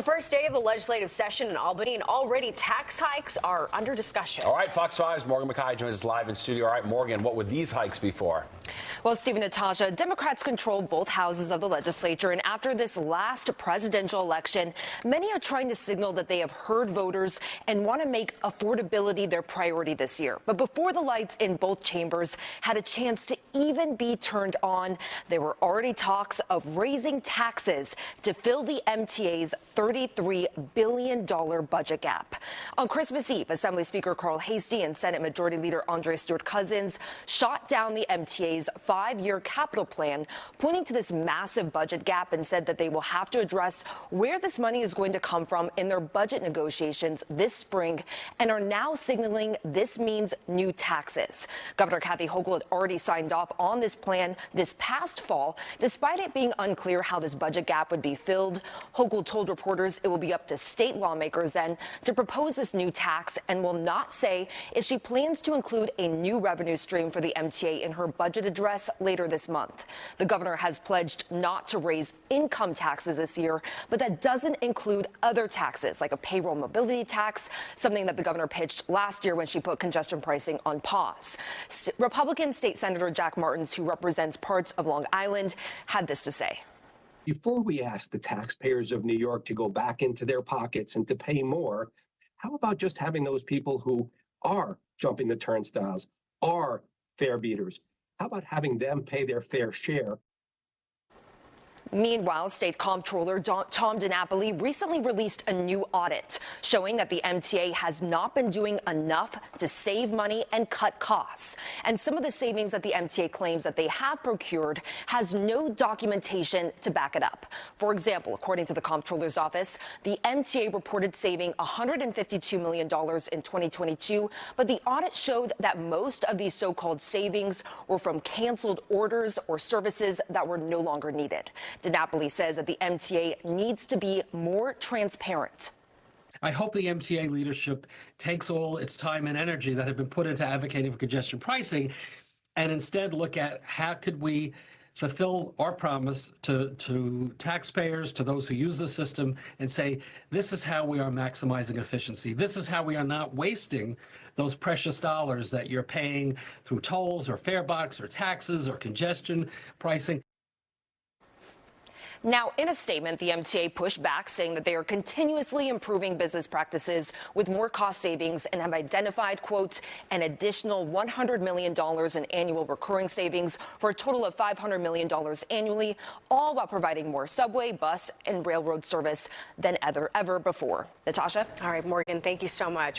It's the first day of the legislative session in Albany, and already tax hikes are under discussion. All right, Fox 5's Morgan McKay joins us live in studio. All right, Morgan, what would these hikes be for? Well, Steve and Natasha, Democrats control both houses of the legislature, and after this last presidential election, many are trying to signal that they have heard voters and want to make affordability their priority this year. But before the lights in both chambers had a chance to even be turned on, there were already talks of raising taxes to fill the MTA's $33 billion budget gap. On Christmas Eve, Assembly Speaker Carl Hastie and Senate Majority Leader Andre Stewart-Cousins shot down the MTA's five-year capital plan, pointing to this massive budget gap, and said that they will have to address where this money is going to come from in their budget negotiations this spring, and are now signaling this means new taxes. Governor Kathy Hochul had already signed off on this plan this past fall, despite it being unclear how this budget gap would be filled. Hochul told reporters it will be up to state lawmakers then to propose this new tax, and will not say if she plans to include a new revenue stream for the MTA in her budget address later this month. The governor has pledged not to raise income taxes this year, but that doesn't include other taxes like a payroll mobility tax, something that the governor pitched last year when she put congestion pricing on pause. Republican State Senator Jack Martins, who represents parts of Long Island, had this to say. Before we ask the taxpayers of New York to go back into their pockets and to pay more, how about just having those people who are jumping the turnstiles, are fare beaters, how about having them pay their fair share? Meanwhile, State Comptroller Tom DiNapoli recently released a new audit showing that the MTA has not been doing enough to save money and cut costs. And some of the savings that the MTA claims that they have procured has no documentation to back it up. For example, according to the Comptroller's office, the MTA reported saving $152 million in 2022, but the audit showed that most of these so-called savings were from canceled orders or services that were no longer needed. DiNapoli says that the MTA needs to be more transparent. I hope the MTA leadership takes all its time and energy that have been put into advocating for congestion pricing and instead look at how could we fulfill our promise to taxpayers, to those who use the system, and say, this is how we are maximizing efficiency. This is how we are not wasting those precious dollars that you're paying through tolls or fare box or taxes or congestion pricing. Now, in a statement, the MTA pushed back, saying that they are continuously improving business practices with more cost savings and have identified, quote, an additional $100 million in annual recurring savings for a total of $500 million annually, all while providing more subway, bus, and railroad service than ever before. Natasha? All right, Morgan, thank you so much.